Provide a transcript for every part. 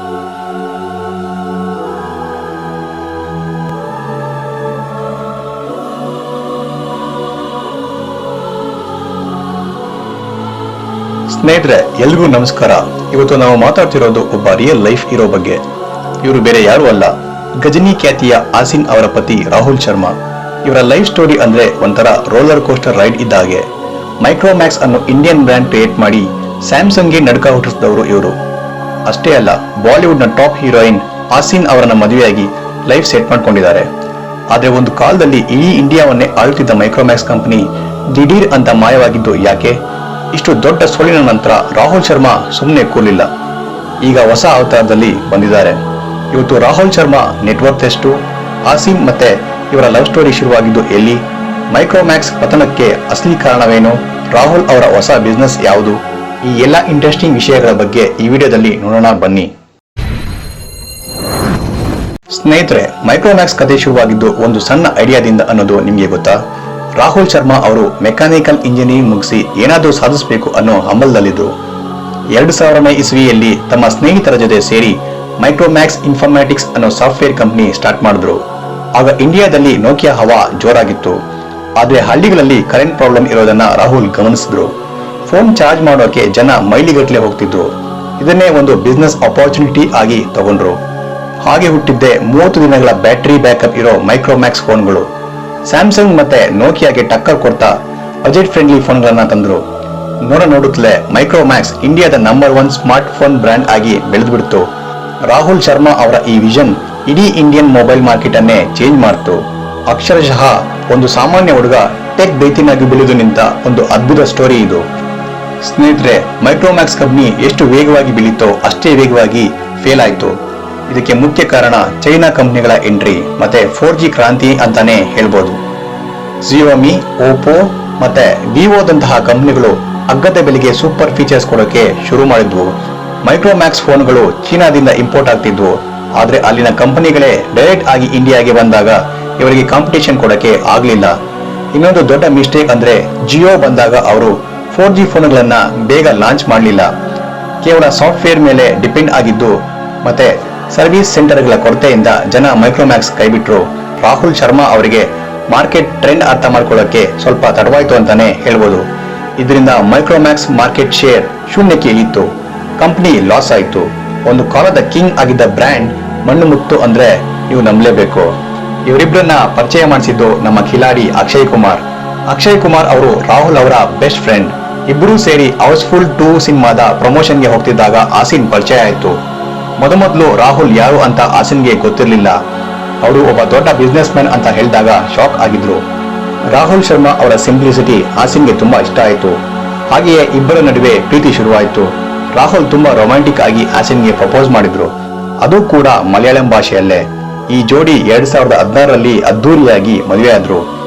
ಸ್ನೇಹಿತರೆ, ಎಲ್ರಿಗೂ ನಮಸ್ಕಾರ. ಇವತ್ತು ನಾವು ಮಾತಾಡ್ತಿರೋದು ಒಬ್ಬ ರಿಯಲ್ ಲೈಫ್ ಹೀರೋ ಬಗ್ಗೆ. ಇವರು ಬೇರೆ ಯಾರು ಅಲ್ಲ, ಗಜನಿ ಖ್ಯಾತಿಯ ಆಸಿನ್ ಅವರ ಪತಿ ರಾಹುಲ್ ಶರ್ಮಾ. ಇವರ ಲೈಫ್ ಸ್ಟೋರಿ ಅಂದ್ರೆ ಒಂಥರ ರೋಲರ್ ಕೋಸ್ಟರ್ ರೈಡ್ ಇದ್ದಾಗೆ. ಮೈಕ್ರೋಮ್ಯಾಕ್ಸ್ ಅನ್ನು ಇಂಡಿಯನ್ ಬ್ರ್ಯಾಂಡ್ ಕ್ರಿಯೇಟ್ ಮಾಡಿ ಸ್ಯಾಮ್ಸಂಗ್ಗೆ ನಡುಕ ಹುಟ್ಟಿಸಿದವರು ಇವರು. ಅಷ್ಟೇ ಅಲ್ಲ, ಬಾಲಿವುಡ್ ನ ಟಾಪ್ ಹೀರೋಯಿನ್ ಆಸಿನ್ ಅವರನ್ನ ಮದುವೆಯಾಗಿ ಲೈಫ್ ಸೆಟ್ ಮಾಡ್ಕೊಂಡಿದ್ದಾರೆ. ಆದ್ರೆ ಒಂದು ಕಾಲದಲ್ಲಿ ಇಡೀ ಇಂಡಿಯಾವನ್ನೇ ಆಳುತ್ತಿದ್ದ ಮೈಕ್ರೋಮ್ಯಾಕ್ಸ್ ಕಂಪನಿ ದಿಢೀರ್ ಅಂತ ಮಾಯವಾಗಿದ್ದು ಯಾಕೆ? ಇಷ್ಟು ದೊಡ್ಡ ಸೋಲಿನ ನಂತರ ರಾಹುಲ್ ಶರ್ಮಾ ಸುಮ್ಮನೆ ಕೂರ್ಲಿಲ್ಲ. ಈಗ ಹೊಸ ಅವತಾರದಲ್ಲಿ ಬಂದಿದ್ದಾರೆ. ಇವತ್ತು ರಾಹುಲ್ ಶರ್ಮಾ ನೆಟ್ವರ್ಕ್ ಎಷ್ಟು, ಆಸಿನ್ ಮತ್ತೆ ಇವರ ಲವ್ ಸ್ಟೋರಿ ಶುರುವಾಗಿದ್ದು ಎಲ್ಲಿ, ಮೈಕ್ರೋಮ್ಯಾಕ್ಸ್ ಪತನಕ್ಕೆ ಅಸಲಿ ಕಾರಣವೇನು, ರಾಹುಲ್ ಅವರ ಹೊಸ ಬಿಸ್ನೆಸ್ ಯಾವುದು, ಈ ಎಲ್ಲ ಇಂಟ್ರೆಸ್ಟಿಂಗ್ ವಿಷಯಗಳ ಬಗ್ಗೆ ಈ ವಿಡಿಯೋದಲ್ಲಿ ನೋಡೋಣ ಬನ್ನಿ. ಸ್ನೇಹಿತರೆ, ಮೈಕ್ರೋಮ್ಯಾಕ್ಸ್ ಕಥೆ ಶುರುವಾಗಿದ್ದು ಒಂದು ಸಣ್ಣ ಐಡಿಯಾದಿಂದ ಅನ್ನೋದು ನಿಮಗೆ ಗೊತ್ತಾ? ರಾಹುಲ್ ಶರ್ಮಾ ಅವರು ಮೆಕ್ಯಾನಿಕಲ್ ಇಂಜಿನಿಯರಿಂಗ್ ಮುಗಿಸಿ ಏನಾದರೂ ಸಾಧಿಸಬೇಕು ಅನ್ನೋ ಹಂಬಲದಲ್ಲಿದ್ರು. 2000ನೇ ಇಸ್ವಿಯಲ್ಲಿ ತಮ್ಮ ಸ್ನೇಹಿತರ ಜೊತೆ ಸೇರಿ ಮೈಕ್ರೋಮ್ಯಾಕ್ಸ್ ಇನ್ಫಾರ್ಮ್ಯಾಟಿಕ್ಸ್ ಅನ್ನೋ ಸಾಫ್ಟ್ವೇರ್ ಕಂಪನಿ ಸ್ಟಾರ್ಟ್ ಮಾಡಿದ್ರು. ಆಗ ಇಂಡಿಯಾದಲ್ಲಿ ನೋಕಿಯಾ ಹವಾ ಜೋರಾಗಿತ್ತು. ಆದ್ರೆ ಹಳ್ಳಿಗಳಲ್ಲಿ ಕರೆಂಟ್ ಪ್ರಾಬ್ಲಮ್ ಇರೋದನ್ನ ರಾಹುಲ್ ಗಮನಿಸಿದ್ರು. ಫೋನ್ ಚಾರ್ಜ್ ಮಾಡೋಕೆ ಜನ ಮೈಲಿಗಟ್ಟಲೆ ಹೋಗ್ತಿದ್ರು. ಇದನ್ನೇ ಒಂದು ಬಿಸ್ನೆಸ್ ಅಪಾರ್ಚುನಿಟಿ ಆಗಿ ತಗೊಂಡ್ರು. ಹಾಗೆ ಹುಟ್ಟಿದ್ದೆ 30 ದಿನಗಳ ಬ್ಯಾಟರಿ ಬ್ಯಾಕಪ್ ಇರೋ ಮೈಕ್ರೋಮ್ಯಾಕ್ಸ್ ಫೋನ್ಗಳು. ಸ್ಯಾಮ್ಸಂಗ್ ಮತ್ತೆ ನೋಕಿಯಾಗೆ ಟಕ್ಕರ್ ಕೊಡ್ತಾ ಬಜೆಟ್ ಫ್ರೆಂಡ್ಲಿ ಫೋನ್ಗಳನ್ನ ತಂದ್ರು. ನೋಡುತ್ತಲೇ ಮೈಕ್ರೋಮ್ಯಾಕ್ಸ್ ಇಂಡಿಯಾದ ನಂಬರ್ 1 ಸ್ಮಾರ್ಟ್ ಫೋನ್ ಬ್ರ್ಯಾಂಡ್ ಆಗಿ ಬೆಳೆದ್ಬಿಡ್ತು. ರಾಹುಲ್ ಶರ್ಮಾ ಅವರ ಈ ವಿಷನ್ ಇಡೀ ಇಂಡಿಯನ್ ಮೊಬೈಲ್ ಮಾರ್ಕೆಟ್ ಅನ್ನೇ ಚೇಂಜ್ ಮಾಡ್ತು. ಅಕ್ಷರಶಃ ಒಂದು ಸಾಮಾನ್ಯ ಹುಡುಗ ಟೆಕ್ ದೈತ್ಯನಾಗಿ ಬೆಳೆದು ನಿಂತ ಒಂದು ಅದ್ಭುತ ಸ್ಟೋರಿ ಇದು. ಸ್ನೇಹಿತರೆ, ಮೈಕ್ರೋಮ್ಯಾಕ್ಸ್ ಕಂಪನಿ ಎಷ್ಟು ವೇಗವಾಗಿ ಬೆಳೀತೋ ಅಷ್ಟೇ ವೇಗವಾಗಿ ಫೇಲ್ ಆಯ್ತು. ಇದಕ್ಕೆ ಮುಖ್ಯ ಕಾರಣ ಚೈನಾ ಕಂಪನಿಗಳ ಎಂಟ್ರಿ ಮತ್ತೆ 4G ಕ್ರಾಂತಿ ಅಂತಾನೆ ಹೇಳ್ಬೋದು. ಜಿಯೋಮಿ, ಓಪೋ ಮತ್ತೆ ವಿವೋದಂತಹ ಕಂಪನಿಗಳು ಅಗ್ಗದ ಬೆಲೆಗೆ ಸೂಪರ್ ಫೀಚರ್ಸ್ ಕೊಡೋಕೆ ಶುರು ಮಾಡಿದ್ವು. ಮೈಕ್ರೋಮ್ಯಾಕ್ಸ್ ಫೋನ್ಗಳು ಚೀನಾದಿಂದ ಇಂಪೋರ್ಟ್ ಆಗ್ತಿದ್ವು. ಆದ್ರೆ ಅಲ್ಲಿನ ಕಂಪನಿಗಳೇ ಡೈರೆಕ್ಟ್ ಆಗಿ ಇಂಡಿಯಾಗೆ ಬಂದಾಗ ಇವರಿಗೆ ಕಾಂಪಿಟೇಷನ್ ಕೊಡೋಕೆ ಆಗ್ಲಿಲ್ಲ. ಇನ್ನೊಂದು ದೊಡ್ಡ ಮಿಸ್ಟೇಕ್ ಅಂದ್ರೆ ಜಿಯೋ ಬಂದಾಗ ಅವರು 4G ಫೋನ್ಗಳನ್ನ ಬೇಗ ಲಾಂಚ್ ಮಾಡಲಿಲ್ಲ. ಕೇವಲ ಸಾಫ್ಟ್ವೇರ್ ಮೇಲೆ ಡಿಪೆಂಡ್ ಆಗಿದ್ದು ಮತ್ತೆ ಸರ್ವಿಸ್ ಸೆಂಟರ್ಗಳ ಕೊರತೆಯಿಂದ ಜನ ಮೈಕ್ರೋಮ್ಯಾಕ್ಸ್ ಕೈಬಿಟ್ರು. ರಾಹುಲ್ ಶರ್ಮಾ ಅವರಿಗೆ ಮಾರ್ಕೆಟ್ ಟ್ರೆಂಡ್ ಅರ್ಥ ಮಾಡ್ಕೊಳ್ಳೋಕೆ ಸ್ವಲ್ಪ ತಡವಾಯ್ತು ಅಂತಾನೆ ಹೇಳ್ಬೋದು. ಇದರಿಂದ ಮೈಕ್ರೋಮ್ಯಾಕ್ಸ್ ಮಾರ್ಕೆಟ್ ಶೇರ್ ಶೂನ್ಯಕ್ಕೆ ಇಳಿತು. ಕಂಪನಿ ಲಾಸ್ ಆಯ್ತು. ಒಂದು ಕಾಲದ ಕಿಂಗ್ ಆಗಿದ್ದ ಬ್ರ್ಯಾಂಡ್ ಮಣ್ಣು ಮುಕ್ತು ಅಂದ್ರೆ ನೀವು ನಂಬಲೇಬೇಕು. ಇವರಿಬ್ಬರನ್ನ ಪರಿಚಯ ಮಾಡಿಸಿದ್ದು ನಮ್ಮ ಖಿಲಾಡಿ ಅಕ್ಷಯ್ ಕುಮಾರ್. ಅಕ್ಷಯ್ ಕುಮಾರ್ ಅವರು ರಾಹುಲ್ ಅವರ ಬೆಸ್ಟ್ ಫ್ರೆಂಡ್. ಇಬ್ಬರೂ ಸೇರಿ ಹೌಸ್ಫುಲ್ 2 ಸಿನಿಮಾದ ಪ್ರಮೋಷನ್ಗೆ ಹೋಗ್ತಿದ್ದಾಗ ಆಸಿನ್ ಪರಿಚಯ ಆಯ್ತು. ಮೊದಲು ರಾಹುಲ್ ಯಾರು ಅಂತ ಆಸಿನ್ಗೆ ಗೊತ್ತಿರಲಿಲ್ಲ. ಅವರು ಒಬ್ಬ ದೊಡ್ಡ ಬಿಸ್ನೆಸ್ ಮ್ಯಾನ್ ಅಂತ ಹೇಳಿದಾಗ ಶಾಕ್ ಆಗಿದ್ರು. ರಾಹುಲ್ ಶರ್ಮಾ ಅವರ ಸಿಂಪ್ಲಿಸಿಟಿ ಆಸಿನ್ಗೆ ತುಂಬಾ ಇಷ್ಟ ಆಯ್ತು. ಹಾಗೆಯೇ ಇಬ್ಬರ ನಡುವೆ ಪ್ರೀತಿ ಶುರುವಾಯಿತು. ರಾಹುಲ್ ತುಂಬಾ ರೊಮ್ಯಾಂಟಿಕ್ ಆಗಿ ಆಸಿನ್ಗೆ ಪ್ರಪೋಸ್ ಮಾಡಿದ್ರು, ಅದು ಕೂಡ ಮಲಯಾಳಂ ಭಾಷೆಯಲ್ಲೇ. ಈ ಜೋಡಿ 2016ರಲ್ಲಿ ಅದ್ದೂರಿಯಾಗಿ ಮದುವೆಯಾದ್ರು.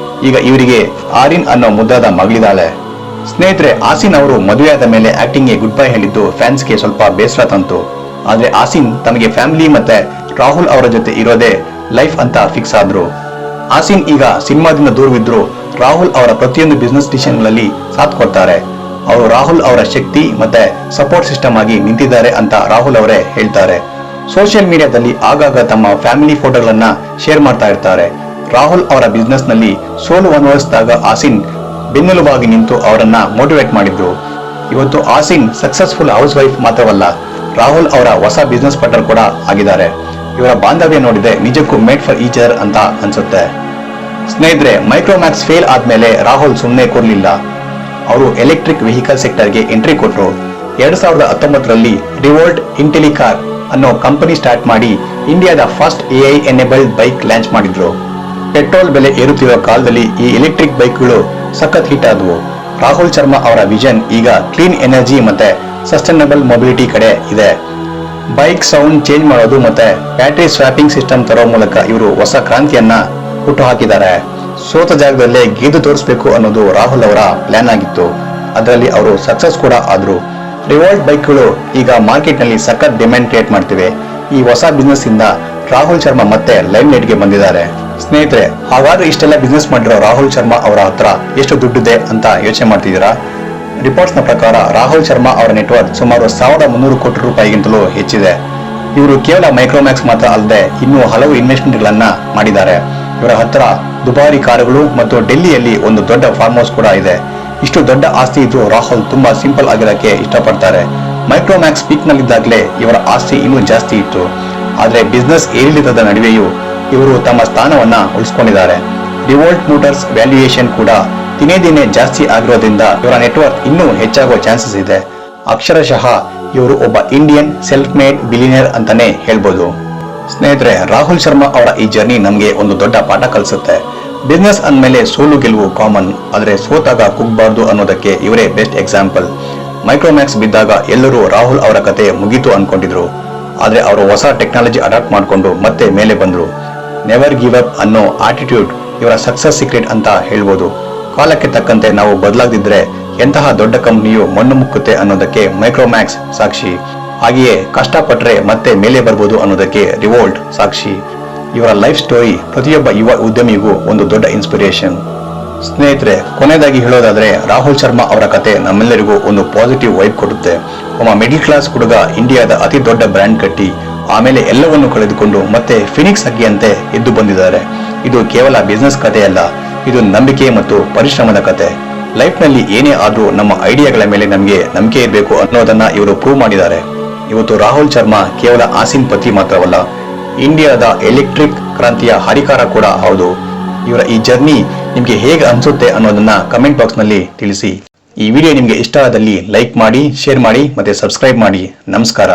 ಈಗ ಇವರಿಗೆ ಆರಿನ್ ಅನ್ನೋ ಮುದ್ದಾದ ಮಗಳಿದ್ದಾಳೆ. ಸ್ನೇಹಿತರೆ, ಆಸಿನ್ ಅವರು ಮದುವೆಯಾದ ಮೇಲೆ ಆಕ್ಟಿಂಗ್ಗೆ ಗುಡ್ ಬೈ ಹೇಳಿದ್ದು ಫ್ಯಾನ್ಸ್ಗೆ ಸ್ವಲ್ಪ ಬೇಸರ ತಂತು. ಆದ್ರೆ ಆಸಿನ್ ತಮಗೆ ಫ್ಯಾಮಿಲಿ ಮತ್ತೆ ರಾಹುಲ್ ಅವರ ಜೊತೆ ಇರೋದೇ ಲೈಫ್ ಅಂತ ಫಿಕ್ಸ್ ಆದ್ರು. ಆಸಿನ್ ಈಗ ಸಿನಿಮಾದಿಂದ ದೂರವಿದ್ರು ರಾಹುಲ್ ಅವರ ಪ್ರತಿಯೊಂದು ಬಿಸ್ನೆಸ್ ಡಿಸಿಷನ್ಗಳಲ್ಲಿ ಸಾಥ್ ಕೊಡ್ತಾರೆ. ಅವರು ರಾಹುಲ್ ಅವರ ಶಕ್ತಿ ಮತ್ತೆ ಸಪೋರ್ಟ್ ಸಿಸ್ಟಮ್ ಆಗಿ ನಿಂತಿದ್ದಾರೆ ಅಂತ ರಾಹುಲ್ ಅವರೇ ಹೇಳ್ತಾರೆ. ಸೋಷಿಯಲ್ ಮೀಡಿಯಾದಲ್ಲಿ ಆಗಾಗ ತಮ್ಮ ಫ್ಯಾಮಿಲಿ ಫೋಟೋಗಳನ್ನ ಶೇರ್ ಮಾಡ್ತಾ ಇರ್ತಾರೆ. ರಾಹುಲ್ ಅವರ ಬಿಸ್ನೆಸ್ ನಲ್ಲಿ ಸೋಲು ಅನುಭವಿಸಿದಾಗ ಆಸಿನ್ ಬೆನ್ನೆಲುಬಾಗಿ ನಿಂತು ಅವರನ್ನ ಮೋಟಿವೇಟ್ ಮಾಡಿದ್ರು. ಇವತ್ತು ಆಸಿನ್ ಸಕ್ಸಸ್ಫುಲ್ ಹೌಸ್ ವೈಫ್ ಮಾತ್ರವಲ್ಲ, ರಾಹುಲ್ ಅವರ ಹೊಸ ಬಿಸ್ನೆಸ್ ಪಾರ್ಟ್ನರ್ ಕೂಡ ಆಗಿದ್ದಾರೆ. ಇವರ ಬಾಂಧವ್ಯ ನೋಡಿದ್ರೆ ನಿಜಕ್ಕೂ ಮೇಡ್ ಫಾರ್ ಈಚ್ ಅದರ್ ಅಂತ ಅನ್ಸುತ್ತೆ. ಸ್ನೇಹಿತರೆ, ಮೈಕ್ರೋಮ್ಯಾಕ್ಸ್ ಫೇಲ್ ಆದ್ಮೇಲೆ ರಾಹುಲ್ ಸುಮ್ಮನೆ ಕೂರ್ಲಿಲ್ಲ. ಅವರು ಎಲೆಕ್ಟ್ರಿಕ್ ವೆಹಿಕಲ್ ಸೆಕ್ಟರ್ಗೆ ಎಂಟ್ರಿ ಕೊಟ್ಟರು. 2019ರಲ್ಲಿ ರಿವೋಲ್ಟ್ ಇಂಟೆಲಿಕಾರ್ ಅನ್ನೋ ಕಂಪನಿ ಸ್ಟಾರ್ಟ್ ಮಾಡಿ ಇಂಡಿಯಾದ first AI enabled bike launch ಮಾಡಿದ್ರು. ಪೆಟ್ರೋಲ್ ಬೆಲೆ ಏರುತ್ತಿರುವ ಕಾಲದಲ್ಲಿ ಈ ಎಲೆಕ್ಟ್ರಿಕ್ ಬೈಕ್ಗಳು ಸಖತ್ ಹಿಟ್ ಆದವು. ರಾಹುಲ್ ಶರ್ಮಾ ಅವರ ವಿಷನ್ ಈಗ ಕ್ಲೀನ್ ಎನರ್ಜಿ ಮತ್ತೆ ಸಸ್ಟೈನಬಲ್ ಮೊಬಿಲಿಟಿ ಕಡೆ ಇದೆ. ಬೈಕ್ ಸೌಂಡ್ ಚೇಂಜ್ ಮಾಡೋದು ಮತ್ತೆ ಬ್ಯಾಟರಿ ಸ್ವಾಪಿಂಗ್ ಸಿಸ್ಟಮ್ ತರೋ ಮೂಲಕ ಇವರು ಹೊಸ ಕ್ರಾಂತಿಯನ್ನ ಹುಟ್ಟು ಹಾಕಿದ್ದಾರೆ. ಸೋತ ಜಾಗದಲ್ಲೇ ಗೆದ್ದು ತೋರಿಸಬೇಕು ಅನ್ನೋದು ರಾಹುಲ್ ಅವರ ಪ್ಲಾನ್ ಆಗಿತ್ತು. ಅದರಲ್ಲಿ ಅವರು ಸಕ್ಸಸ್ ಕೂಡ ಆದ್ರು. ರಿವೋಲ್ಟ್ ಬೈಕ್ಗಳು ಈಗ ಮಾರ್ಕೆಟ್ ನಲ್ಲಿ ಸಖತ್ ಡಿಮ್ಯಾಂಡ್ ಕ್ರಿಯೇಟ್ ಮಾಡ್ತಿವೆ. ಈ ಹೊಸ ಬಿಸ್ನೆಸ್ ಇಂದ ರಾಹುಲ್ ಶರ್ಮಾ ಮತ್ತೆ ಲೈಮ್ ಲೈಟ್ ಗೆ ಬಂದಿದ್ದಾರೆ. ಸ್ನೇಹಿತರೆ, ಹಾಗಾದ್ರೆ ಇಷ್ಟೆಲ್ಲ ಬಿಸ್ನೆಸ್ ಮಾಡಿರೋ ರಾಹುಲ್ ಶರ್ಮಾ ಅವರ ಹತ್ರ ಎಷ್ಟು ದುಡ್ಡಿದೆ ಅಂತ ಯೋಚನೆ ಮಾಡ್ತಿದ್ದೀರಾ? ರಿಪೋರ್ಟ್ಸ್ ನ ಪ್ರಕಾರ ರಾಹುಲ್ ಶರ್ಮಾ ಅವರ ನೆಟ್ವರ್ಕ್ ಸುಮಾರು 1300 ಕೋಟಿ ರೂಪಾಯಿಗಿಂತಲೂ ಹೆಚ್ಚಿದೆ. ಇವರು ಕೇವಲ ಮೈಕ್ರೋಮ್ಯಾಕ್ಸ್ ಮಾತ್ರ ಅಲ್ಲದೆ ಇನ್ನೂ ಹಲವು ಇನ್ವೆಸ್ಟ್ಮೆಂಟ್ಗಳನ್ನ ಮಾಡಿದ್ದಾರೆ. ಇವರ ಹತ್ರ ದುಬಾರಿ ಕಾರುಗಳು ಮತ್ತು ಡೆಲ್ಲಿಯಲ್ಲಿ ಒಂದು ದೊಡ್ಡ ಫಾರ್ಮ್ ಹೌಸ್ ಕೂಡ ಇದೆ. ಇಷ್ಟು ದೊಡ್ಡ ಆಸ್ತಿ ಇದ್ದು ರಾಹುಲ್ ತುಂಬಾ ಸಿಂಪಲ್ ಆಗಿರೋಕ್ಕೆ ಇಷ್ಟಪಡ್ತಾರೆ. ಮೈಕ್ರೋಮ್ಯಾಕ್ಸ್ ಪೀಕ್ ನಲ್ಲಿದ್ದಾಗಲೇ ಇವರ ಆಸ್ತಿ ಇನ್ನೂ ಜಾಸ್ತಿ ಇತ್ತು. ಆದರೆ ಬಿಸ್ನೆಸ್ ಏರಿಳಿತದ ನಡುವೆಯೂ ಇವರು ತಮ್ಮ ಸ್ಥಾನವನ್ನ ಉಳಿಸಿಕೊಂಡಿದ್ದಾರೆ. ರಿವೋಲ್ಟ್ ಮೋಟಾರ್ಸ್ ವ್ಯಾಲ್ಯೂಯೇಷನ್ ಕೂಡ ದಿನೇ ದಿನೇ ಜಾಸ್ತಿ ಆಗಿರೋದ್ರಿಂದ ಇವರ ನೆಟ್ವರ್ಕ್ ಇನ್ನೂ ಹೆಚ್ಚಾಗುವ ಚಾನ್ಸಸ್ ಇದೆ. ಅಕ್ಷರಶಃ ಇವರು ಒಬ್ಬ ಇಂಡಿಯನ್ ಸೆಲ್ಫ್ ಮೇಡ್ ಬಿಲಿಯನರ್ ಅಂತಾನೆ ಹೇಳ್ಬೋದು. ಸ್ನೇಹಿತರೆ, ರಾಹುಲ್ ಶರ್ಮಾ ಅವರ ಈ ಜರ್ನಿ ನಮಗೆ ಒಂದು ದೊಡ್ಡ ಪಾಠ ಕಲಿಸುತ್ತೆ. ಬಿಸ್ನೆಸ್ ಅಂದಮೇಲೆ ಸೋಲು ಗೆಲುವು ಕಾಮನ್, ಆದರೆ ಸೋತಾಗ ಕುಗ್ಬಾರ್ದು ಅನ್ನೋದಕ್ಕೆ ಇವರೇ ಬೆಸ್ಟ್ ಎಕ್ಸಾಂಪಲ್. ಮೈಕ್ರೋಮ್ಯಾಕ್ಸ್ ಬಿದ್ದಾಗ ಎಲ್ಲರೂ ರಾಹುಲ್ ಅವರ ಕತೆ ಮುಗೀತು ಅನ್ಕೊಂಡಿದ್ರು. ಆದ್ರೆ ಅವರು ಹೊಸ ಟೆಕ್ನಾಲಜಿ ಅಡಾಪ್ಟ್ ಮಾಡಿಕೊಂಡು ಮತ್ತೆ ಮೇಲೆ ಬಂದ್ರು. ನೆವರ್ ಗಿವ್ ಅಪ್ ಅನ್ನೋ ಆಟಿಟ್ಯೂಡ್ ಇವರ ಸಕ್ಸಸ್ ಸೀಕ್ರೆಟ್ ಅಂತ ಹೇಳ್ಬೋದು. ಕಾಲಕ್ಕೆ ತಕ್ಕಂತೆ ನಾವು ಬದಲಾಗದಿದ್ರೆ ಎಂತಹ ದೊಡ್ಡ ಕಂಪನಿಯು ಮಣ್ಣು ಮುಕ್ಕುತ್ತೆ ಅನ್ನೋದಕ್ಕೆ ಮೈಕ್ರೋಮ್ಯಾಕ್ಸ್ ಸಾಕ್ಷಿ. ಹಾಗೆಯೇ ಕಷ್ಟಪಟ್ರೆ ಮತ್ತೆ ಮೇಲೆ ಬರ್ಬೋದು ಅನ್ನೋದಕ್ಕೆ ರಿವೋಲ್ಟ್ ಸಾಕ್ಷಿ. ಇವರ ಲೈಫ್ ಸ್ಟೋರಿ ಪ್ರತಿಯೊಬ್ಬ ಯುವ ಉದ್ಯಮಿಗೂ ಒಂದು ದೊಡ್ಡ ಇನ್ಸ್ಪಿರೇಷನ್. ಸ್ನೇಹಿತರೆ, ಕೊನೆಯದಾಗಿ ಹೇಳೋದಾದ್ರೆ ರಾಹುಲ್ ಶರ್ಮಾ ಅವರ ಕತೆ ನಮ್ಮೆಲ್ಲರಿಗೂ ಒಂದು ಪಾಸಿಟಿವ್ ವೈಬ್ ಕೊಡುತ್ತೆ. ಒಬ್ಬ ಮಿಡಿಲ್ ಕ್ಲಾಸ್ ಹುಡುಗ ಇಂಡಿಯಾದ ಅತಿ ದೊಡ್ಡ ಬ್ರ್ಯಾಂಡ್ ಕಟ್ಟಿ ಆಮೇಲೆ ಎಲ್ಲವನ್ನು ಕಳೆದುಕೊಂಡು ಮತ್ತೆ ಫಿನಿಕ್ಸ್ ಹಕ್ಕಿಯಂತೆ ಎದ್ದು ಬಂದಿದ್ದಾರೆ. ಇದು ಕೇವಲ ಬಿಸ್ನೆಸ್ ಕಥೆಯಲ್ಲ, ಇದು ನಂಬಿಕೆ ಮತ್ತು ಪರಿಶ್ರಮದ ಕತೆ. ಲೈಫ್ ನಲ್ಲಿ ಏನೇ ಆದ್ರೂ ನಮ್ಮ ಐಡಿಯಾಗಳ ಮೇಲೆ ನಮಗೆ ನಂಬಿಕೆ ಇರಬೇಕು ಅನ್ನೋದನ್ನ ಇವರು ಪ್ರೂವ್ ಮಾಡಿದ್ದಾರೆ. ಇವತ್ತು ರಾಹುಲ್ ಶರ್ಮಾ ಕೇವಲ ಆಸಿನ್ ಪತಿ ಮಾತ್ರವಲ್ಲ, ಇಂಡಿಯಾದ ಎಲೆಕ್ಟ್ರಿಕ್ ಕ್ರಾಂತಿಯ ಹರಿಕಾರ ಕೂಡ ಹೌದು. ಇವರ ಈ ಜರ್ನಿ ನಿಮ್ಗೆ ಹೇಗೆ ಅನ್ಸುತ್ತೆ ಅನ್ನೋದನ್ನ ಕಮೆಂಟ್ ಬಾಕ್ಸ್ ನಲ್ಲಿ ತಿಳಿಸಿ. ಈ ವಿಡಿಯೋ ನಿಮ್ಗೆ ಇಷ್ಟ ಆದಲ್ಲಿ ಲೈಕ್ ಮಾಡಿ, ಶೇರ್ ಮಾಡಿ ಮತ್ತೆ ಸಬ್ಸ್ಕ್ರೈಬ್ ಮಾಡಿ. ನಮಸ್ಕಾರ.